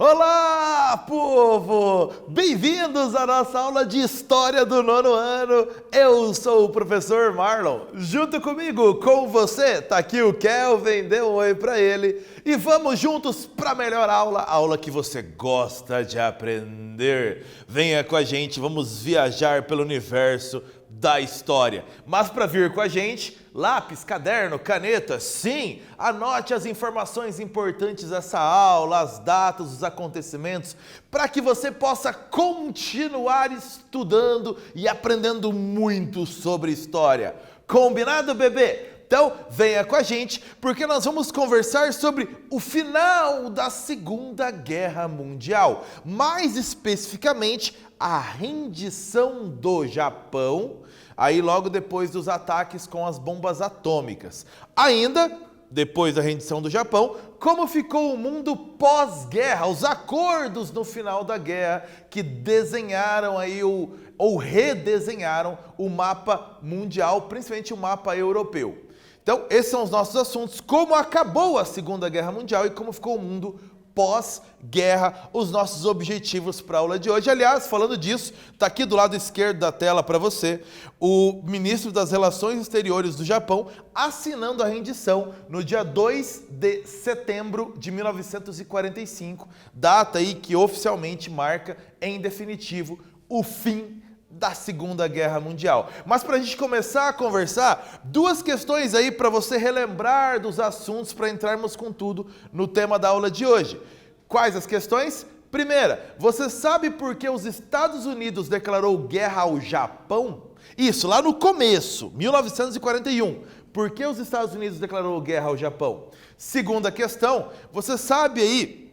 Olá, povo! Bem-vindos à nossa aula de História do nono ano. Eu sou o professor Marlon. Junto comigo, com você, tá aqui o Kelvin, dê um oi pra ele. E vamos juntos para a melhor aula, a aula que você gosta de aprender. Venha com a gente, vamos viajar pelo universo da história. Mas para vir com a gente, lápis, caderno, caneta, sim, anote as informações importantes dessa aula, as datas, os acontecimentos, para que você possa continuar estudando e aprendendo muito sobre história. Combinado, bebê? Então, venha com a gente, porque nós vamos conversar sobre o final da Segunda Guerra Mundial. Mais especificamente, a rendição do Japão, aí logo depois dos ataques com as bombas atômicas. Ainda, depois da rendição do Japão, como ficou o mundo pós-guerra, os acordos no final da guerra que desenharam aí ou redesenharam o mapa mundial, principalmente o mapa europeu. Então, esses são os nossos assuntos, como acabou a Segunda Guerra Mundial e como ficou o mundo pós-guerra, os nossos objetivos para a aula de hoje. Aliás, falando disso, está aqui do lado esquerdo da tela para você, o ministro das Relações Exteriores do Japão assinando a rendição no dia 2 de setembro de 1945, data aí que oficialmente marca, em definitivo, o fim da Segunda Guerra Mundial. Mas para a gente começar a conversar, duas questões aí para você relembrar dos assuntos para entrarmos com tudo no tema da aula de hoje. Quais as questões? Primeira, você sabe por que os Estados Unidos declarou guerra ao Japão? Isso, lá no começo, 1941. Por que os Estados Unidos declarou guerra ao Japão? Segunda questão, você sabe aí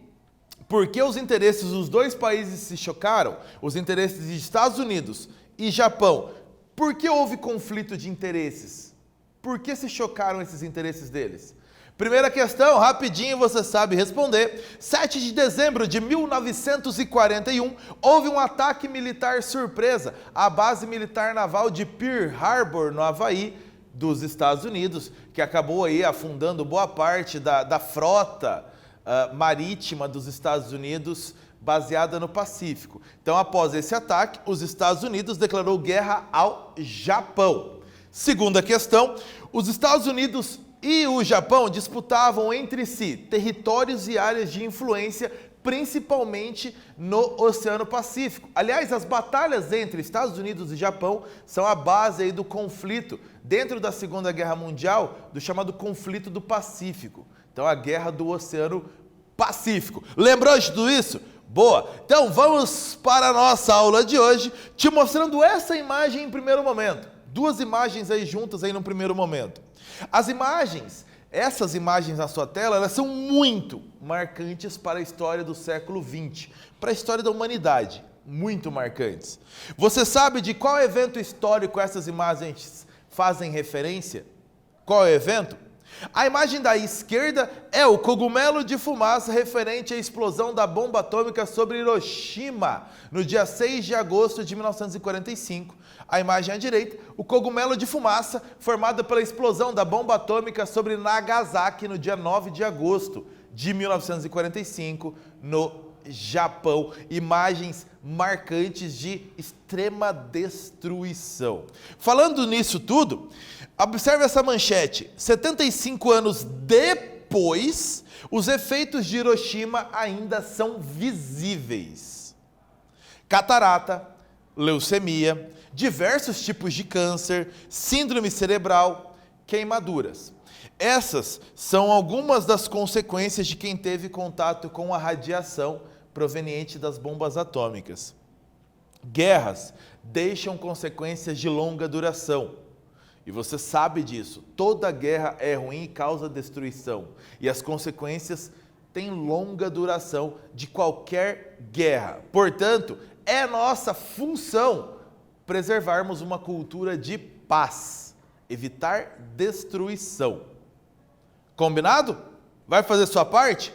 por que os interesses dos dois países se chocaram? Os interesses de Estados Unidos e Japão. Por que houve conflito de interesses? Por que se chocaram esses interesses deles? Primeira questão, rapidinho você sabe responder. 7 de dezembro de 1941, houve um ataque militar surpresa à base militar naval de Pearl Harbor, no Havaí, dos Estados Unidos, que acabou aí afundando boa parte da frota marítima dos Estados Unidos, baseada no Pacífico. Então, após esse ataque, os Estados Unidos declarou guerra ao Japão. Segunda questão, os Estados Unidos e o Japão disputavam entre si territórios e áreas de influência, principalmente no Oceano Pacífico. Aliás, as batalhas entre Estados Unidos e Japão são a base aí do conflito, dentro da Segunda Guerra Mundial, do chamado conflito do Pacífico. Então, a guerra do Oceano Pacífico. Lembrou de tudo isso? Boa! Então, vamos para a nossa aula de hoje, te mostrando essa imagem em primeiro momento. Duas imagens aí juntas aí no primeiro momento. As imagens, essas imagens na sua tela, elas são muito marcantes para a história do século XX, para a história da humanidade. Muito marcantes. Você sabe de qual evento histórico essas imagens fazem referência? Qual é o evento? A imagem da esquerda é o cogumelo de fumaça referente à explosão da bomba atômica sobre Hiroshima, no dia 6 de agosto de 1945. A imagem à direita, o cogumelo de fumaça formado pela explosão da bomba atômica sobre Nagasaki, no dia 9 de agosto de 1945, no Japão. Imagens marcantes de extrema destruição. Falando nisso tudo, observe essa manchete. 75 anos depois, os efeitos de Hiroshima ainda são visíveis. Catarata, leucemia, diversos tipos de câncer, síndrome cerebral, queimaduras. Essas são algumas das consequências de quem teve contato com a radiação proveniente das bombas atômicas. Guerras deixam consequências de longa duração. E você sabe disso. Toda guerra é ruim e causa destruição. E as consequências têm longa duração de qualquer guerra. Portanto, é nossa função preservarmos uma cultura de paz, evitar destruição. Combinado? Vai fazer sua parte?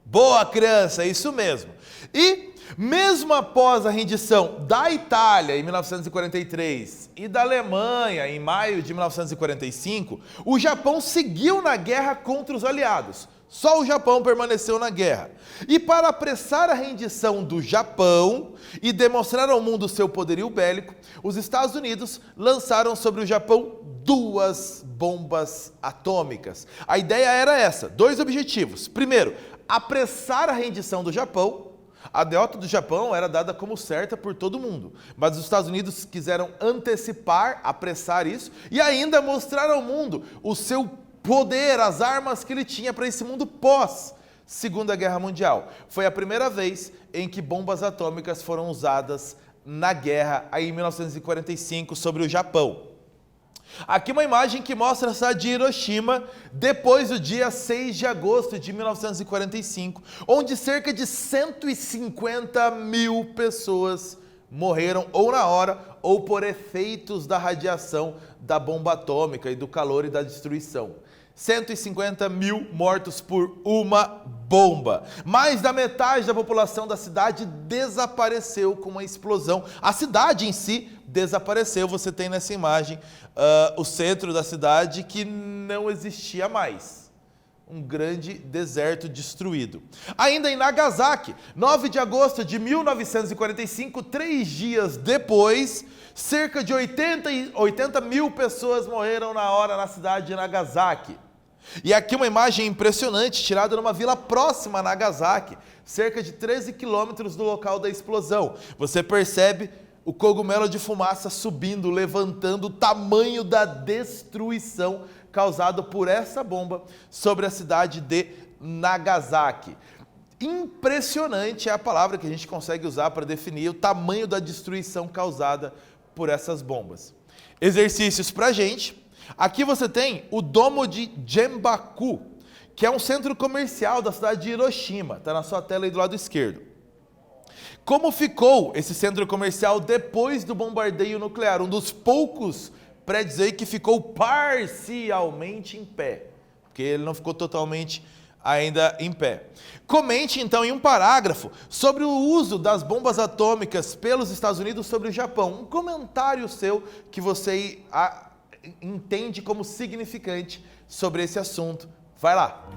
Boa, criança, é isso mesmo. E mesmo após a rendição da Itália em 1943 e da Alemanha em maio de 1945, o Japão seguiu na guerra contra os aliados. Só o Japão permaneceu na guerra. E para apressar a rendição do Japão e demonstrar ao mundo seu poderio bélico, os Estados Unidos lançaram sobre o Japão 2 bombas atômicas. A ideia era essa, 2 objetivos. Primeiro, apressar a rendição do Japão. A derrota do Japão era dada como certa por todo mundo, mas os Estados Unidos quiseram antecipar, apressar isso e ainda mostrar ao mundo o seu poder, as armas que ele tinha para esse mundo pós Segunda Guerra Mundial. Foi a primeira vez em que bombas atômicas foram usadas na guerra, aí em 1945, sobre o Japão. Aqui uma imagem que mostra a cidade de Hiroshima depois do dia 6 de agosto de 1945, onde cerca de 150 mil pessoas morreram ou na hora ou por efeitos da radiação da bomba atômica e do calor e da destruição. 150 mil mortos por uma bomba. Mais da metade da população da cidade desapareceu com uma explosão. A cidade em si desapareceu. Você tem nessa imagem o centro da cidade que não existia mais. Um grande deserto destruído. Ainda em Nagasaki, 9 de agosto de 1945, 3 dias depois, cerca de 80 mil pessoas morreram na hora na cidade de Nagasaki. E aqui uma imagem impressionante, tirada numa vila próxima a Nagasaki, cerca de 13 quilômetros do local da explosão. Você percebe o cogumelo de fumaça subindo, levantando o tamanho da destruição causada por essa bomba sobre a cidade de Nagasaki. Impressionante é a palavra que a gente consegue usar para definir o tamanho da destruição causada por essas bombas. Exercícios para a gente. Aqui você tem o Domo de Genbaku, que é um centro comercial da cidade de Hiroshima. Está na sua tela aí do lado esquerdo. Como ficou esse centro comercial depois do bombardeio nuclear? Um dos poucos prédios aí que ficou parcialmente em pé, porque ele não ficou totalmente ainda em pé. Comente então em um parágrafo sobre o uso das bombas atômicas pelos Estados Unidos sobre o Japão. Um comentário seu que você entende como significante sobre esse assunto. Vai lá!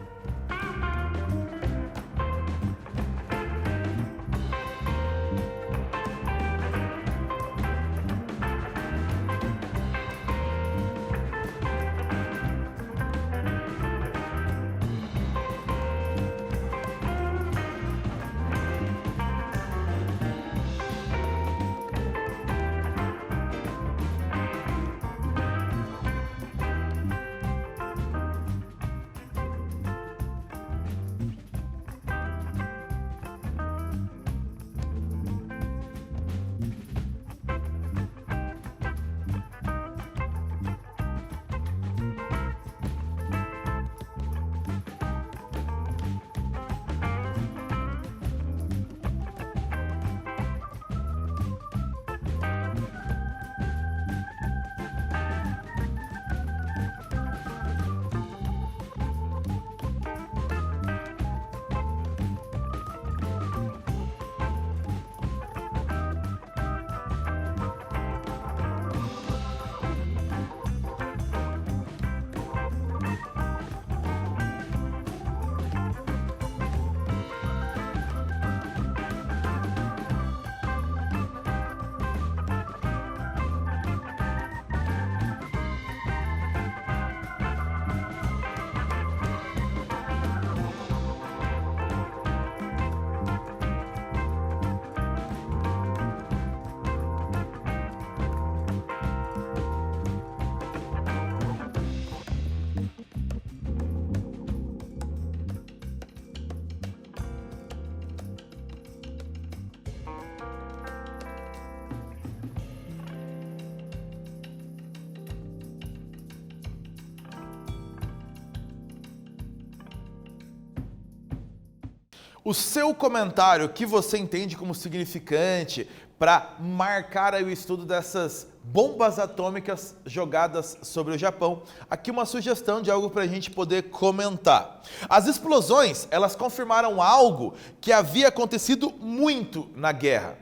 O seu comentário que você entende como significante para marcar aí o estudo dessas bombas atômicas jogadas sobre o Japão. Aqui uma sugestão de algo para a gente poder comentar. As explosões, elas confirmaram algo que havia acontecido muito na guerra.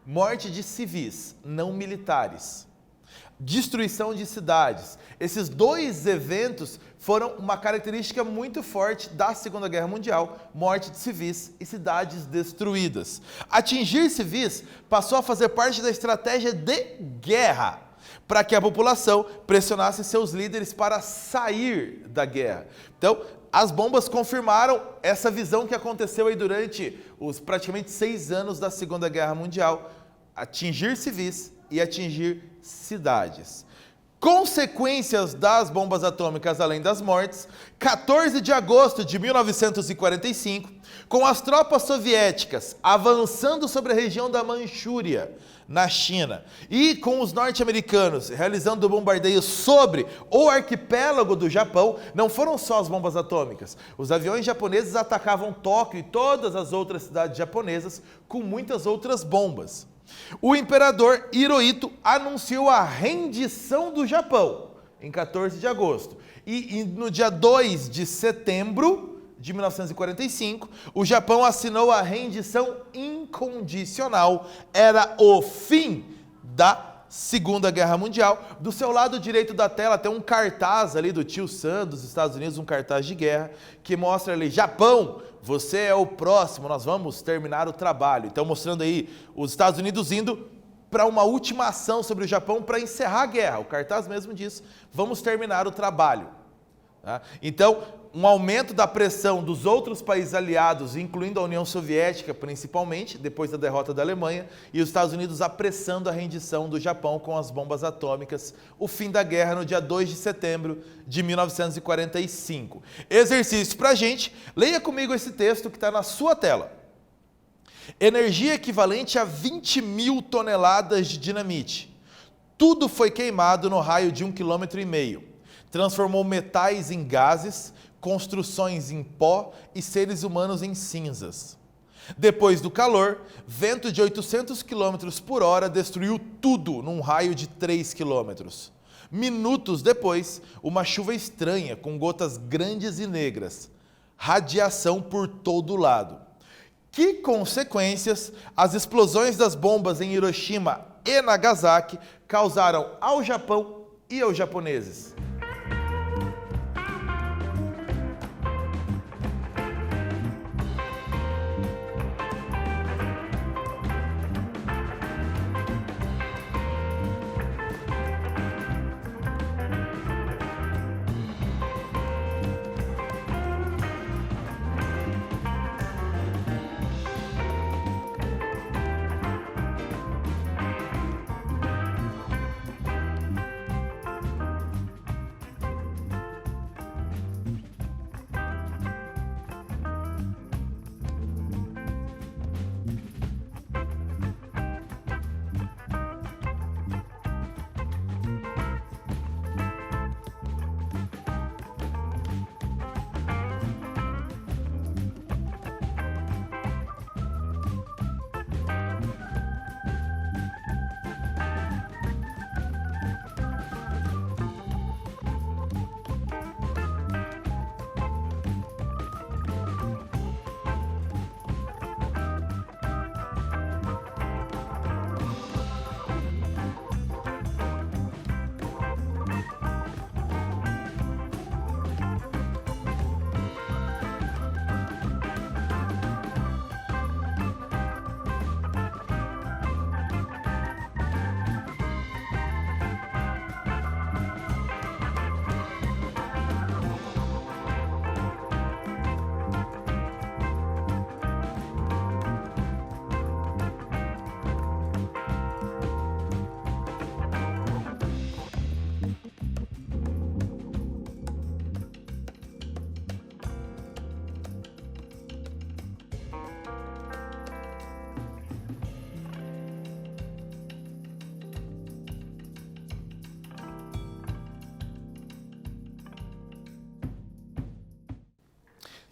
Morte de civis, não militares. destruição de cidades. Esses dois eventos foram uma característica muito forte da Segunda Guerra Mundial: morte de civis e cidades destruídas. Atingir civis passou a fazer parte da estratégia de guerra, para que a população pressionasse seus líderes para sair da guerra. Então, as bombas confirmaram essa visão que aconteceu aí durante os praticamente 6 anos da Segunda Guerra Mundial: atingir civis e atingir cidades. Consequências das bombas atômicas além das mortes: 14 de agosto de 1945, com as tropas soviéticas avançando sobre a região da Manchúria, na China, e com os norte-americanos realizando bombardeios sobre o arquipélago do Japão, não foram só as bombas atômicas. Os aviões japoneses atacavam Tóquio e todas as outras cidades japonesas com muitas outras bombas. O imperador Hirohito anunciou a rendição do Japão em 14 de agosto. E no dia 2 de setembro de 1945, o Japão assinou a rendição incondicional. Era o fim da Segunda Guerra Mundial. Do seu lado direito da tela tem um cartaz ali do tio Sam dos Estados Unidos, um cartaz de guerra, que mostra ali: Japão, você é o próximo, nós vamos terminar o trabalho. Então, mostrando aí os Estados Unidos indo para uma última ação sobre o Japão para encerrar a guerra. O cartaz mesmo diz: vamos terminar o trabalho. Tá? Então, um aumento da pressão dos outros países aliados, incluindo a União Soviética principalmente, depois da derrota da Alemanha, e os Estados Unidos apressando a rendição do Japão com as bombas atômicas. O fim da guerra no dia 2 de setembro de 1945. Exercício pra gente: leia comigo esse texto que está na sua tela. Energia equivalente a 20 mil toneladas de dinamite. Tudo foi queimado no raio de 1,5 km. Transformou metais em gases, construções em pó e seres humanos em cinzas. Depois do calor, vento de 800 km por hora destruiu tudo num raio de 3 km. Minutos depois, uma chuva estranha com gotas grandes e negras. Radiação por todo lado. Que consequências as explosões das bombas em Hiroshima e Nagasaki causaram ao Japão e aos japoneses?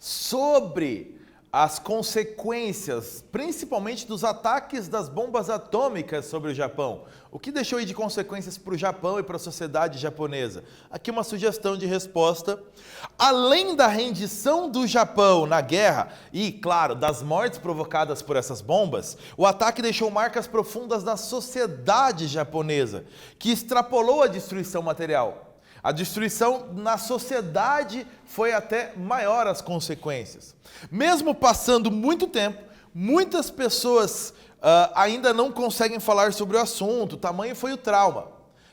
Sobre as consequências, principalmente dos ataques das bombas atômicas sobre o Japão. O que deixou aí de consequências para o Japão e para a sociedade japonesa? Aqui uma sugestão de resposta. Além da rendição do Japão na guerra e, claro, das mortes provocadas por essas bombas, o ataque deixou marcas profundas na sociedade japonesa, que extrapolou a destruição material. A destruição na sociedade foi até maior as consequências. Mesmo passando muito tempo, muitas pessoas ainda não conseguem falar sobre o assunto, o tamanho foi o trauma.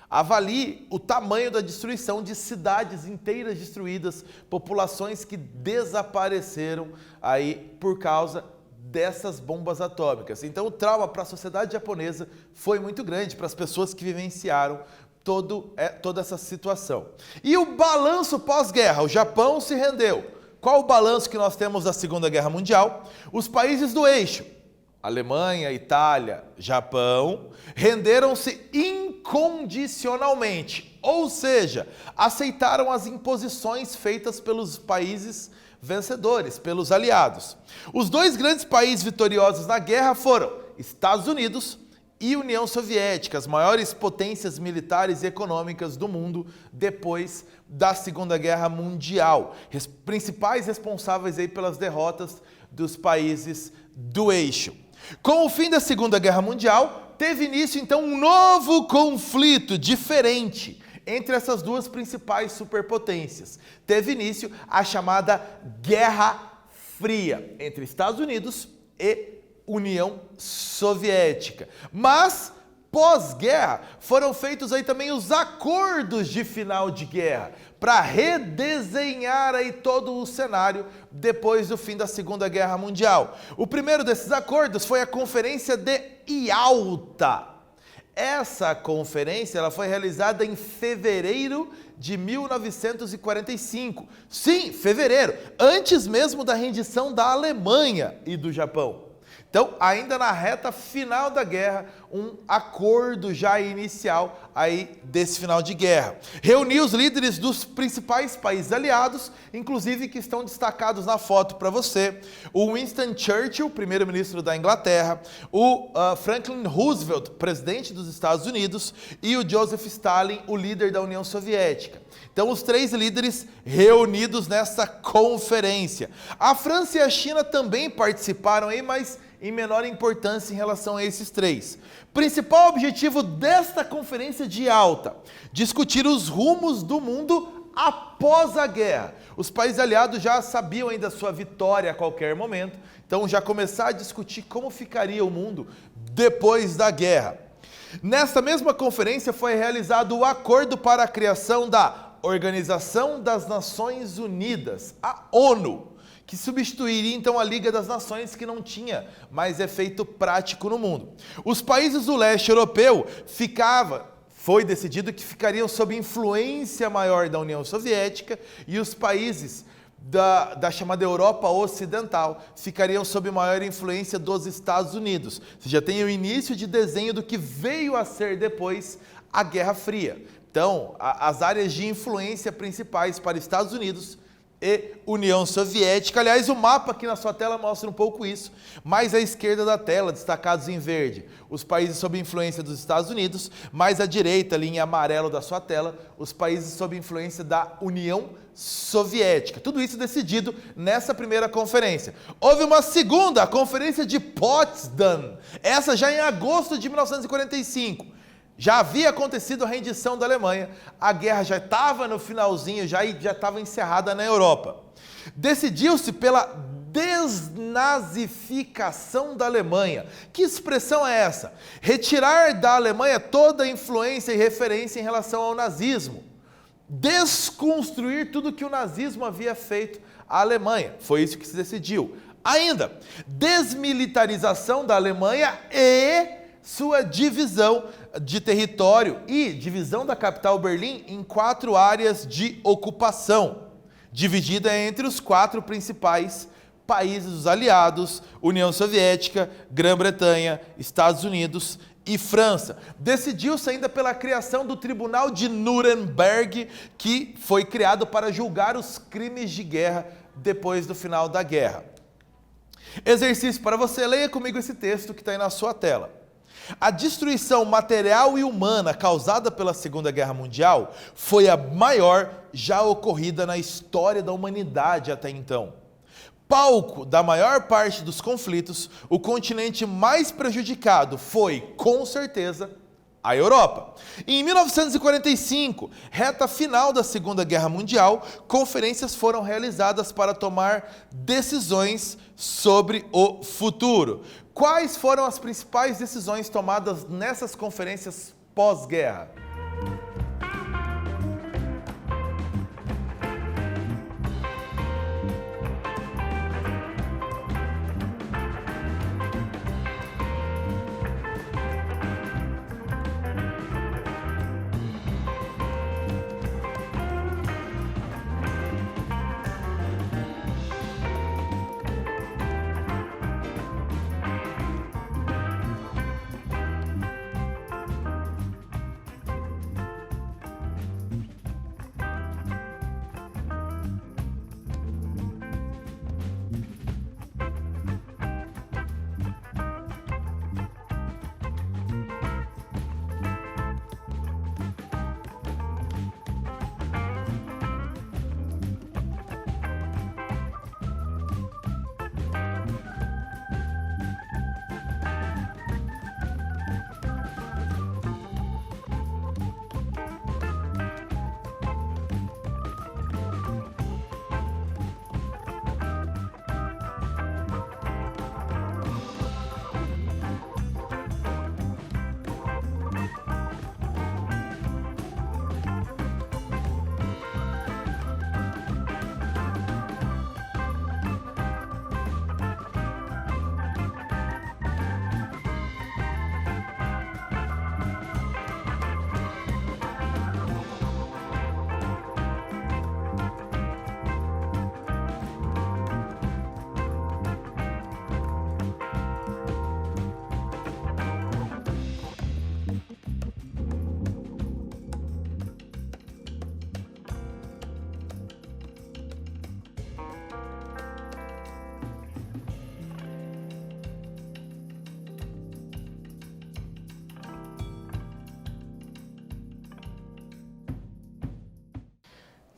Avalie o tamanho da destruição de cidades inteiras destruídas, populações que desapareceram aí por causa dessas bombas atômicas. Então o trauma para a sociedade japonesa foi muito grande, para as pessoas que vivenciaram toda essa situação. E o balanço pós-guerra, o Japão se rendeu. Qual o balanço que nós temos da Segunda Guerra Mundial? Os países do eixo, Alemanha, Itália, Japão, renderam-se incondicionalmente, ou seja, aceitaram as imposições feitas pelos países vencedores, pelos aliados. Os dois grandes países vitoriosos na guerra foram Estados Unidos e União Soviética, as maiores potências militares e econômicas do mundo depois da Segunda Guerra Mundial, principais responsáveis aí pelas derrotas dos países do eixo. Com o fim da Segunda Guerra Mundial, teve início então um novo conflito diferente entre essas duas principais superpotências. Teve início a chamada Guerra Fria entre Estados Unidos e União Soviética. Mas, pós-guerra, foram feitos aí também os acordos de final de guerra, para redesenhar aí todo o cenário depois do fim da Segunda Guerra Mundial. O primeiro desses acordos foi a Conferência de Ialta. Essa conferência ela foi realizada em fevereiro de 1945. Sim, fevereiro, antes mesmo da rendição da Alemanha e do Japão. Então, ainda na reta final da guerra, um acordo já inicial aí desse final de guerra. Reuniu os líderes dos principais países aliados, inclusive que estão destacados na foto para você. O Winston Churchill, primeiro-ministro da Inglaterra, o Franklin Roosevelt, presidente dos Estados Unidos, e o Joseph Stalin, o líder da União Soviética. Então, os três líderes reunidos nessa conferência. A França e a China também participaram aí, mas em menor importância em relação a esses três. Principal objetivo desta conferência de Yalta: discutir os rumos do mundo após a guerra. Os países aliados já sabiam ainda sua vitória a qualquer momento, então já começar a discutir como ficaria o mundo depois da guerra. Nesta mesma conferência foi realizado o acordo para a criação da Organização das Nações Unidas, a ONU, que substituiria então a Liga das Nações, que não tinha mais efeito prático no mundo. Os países do leste europeu foi decidido que ficariam sob influência maior da União Soviética, e os países da chamada Europa Ocidental ficariam sob maior influência dos Estados Unidos. Você já tem o início de desenho do que veio a ser depois a Guerra Fria. Então, as áreas de influência principais para Estados Unidos e União Soviética. Aliás, o mapa aqui na sua tela mostra um pouco isso, mais à esquerda da tela, destacados em verde, os países sob influência dos Estados Unidos, mais à direita, ali em amarelo da sua tela, os países sob influência da União Soviética. Tudo isso decidido nessa primeira conferência. Houve uma segunda, a Conferência de Potsdam, essa já em agosto de 1945. Já havia acontecido a rendição da Alemanha, a guerra já estava no finalzinho, já estava encerrada na Europa. Decidiu-se pela desnazificação da Alemanha. Que expressão é essa? Retirar da Alemanha toda a influência e referência em relação ao nazismo. Desconstruir tudo que o nazismo havia feito à Alemanha. Foi isso que se decidiu. Ainda, desmilitarização da Alemanha e sua divisão de território e divisão da capital Berlim em 4 áreas de ocupação, dividida entre os 4 principais países dos aliados: União Soviética, Grã-Bretanha, Estados Unidos e França. Decidiu-se ainda pela criação do Tribunal de Nuremberg, que foi criado para julgar os crimes de guerra depois do final da guerra. Exercício para você, leia comigo esse texto que está aí na sua tela. A destruição material e humana causada pela Segunda Guerra Mundial foi a maior já ocorrida na história da humanidade até então. Palco da maior parte dos conflitos, o continente mais prejudicado foi, com certeza, a Europa. Em 1945, reta final da Segunda Guerra Mundial, conferências foram realizadas para tomar decisões sobre o futuro. Quais foram as principais decisões tomadas nessas conferências pós-guerra?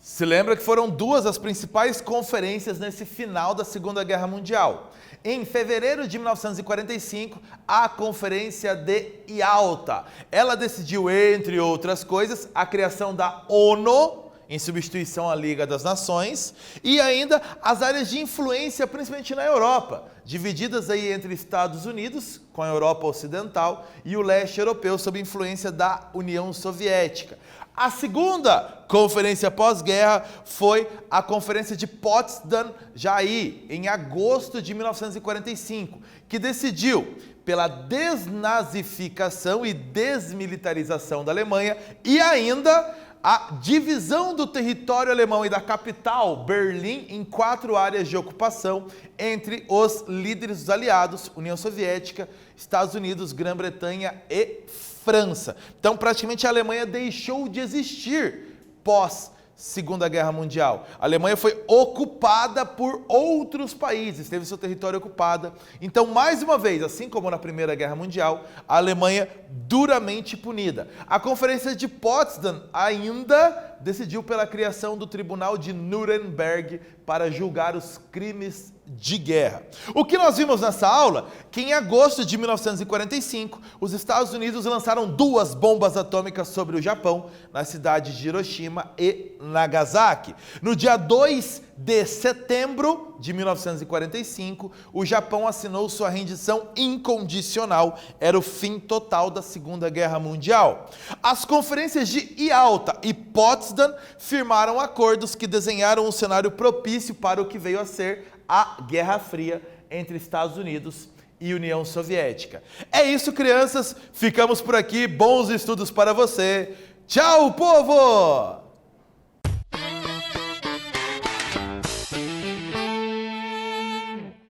Se lembra que foram duas as principais conferências nesse final da Segunda Guerra Mundial. Em fevereiro de 1945, a Conferência de Yalta. Ela decidiu, entre outras coisas, a criação da ONU, em substituição à Liga das Nações, e ainda as áreas de influência, principalmente na Europa, divididas aí entre Estados Unidos, com a Europa Ocidental, e o leste europeu, sob influência da União Soviética. A segunda conferência pós-guerra foi a Conferência de Potsdam, já aí, em agosto de 1945, que decidiu pela desnazificação e desmilitarização da Alemanha e ainda a divisão do território alemão e da capital, Berlim, em 4 áreas de ocupação entre os líderes dos aliados, União Soviética, Estados Unidos, Grã-Bretanha e França. Então, praticamente a Alemanha deixou de existir pós-Segunda Guerra Mundial. A Alemanha foi ocupada por outros países, teve seu território ocupado. Então, mais uma vez, assim como na Primeira Guerra Mundial, a Alemanha duramente punida. A Conferência de Potsdam ainda decidiu pela criação do Tribunal de Nuremberg para julgar os crimes de guerra. O que nós vimos nessa aula? Que em agosto de 1945, os Estados Unidos lançaram 2 bombas atômicas sobre o Japão, na cidade de Hiroshima e Nagasaki. No dia 2 de setembro de 1945, o Japão assinou sua rendição incondicional. Era o fim total da Segunda Guerra Mundial. As conferências de Yalta e Potsdam firmaram acordos que desenharam um cenário propício para o que veio a ser a Guerra Fria entre Estados Unidos e União Soviética. É isso, crianças. Ficamos por aqui. Bons estudos para você. Tchau, povo!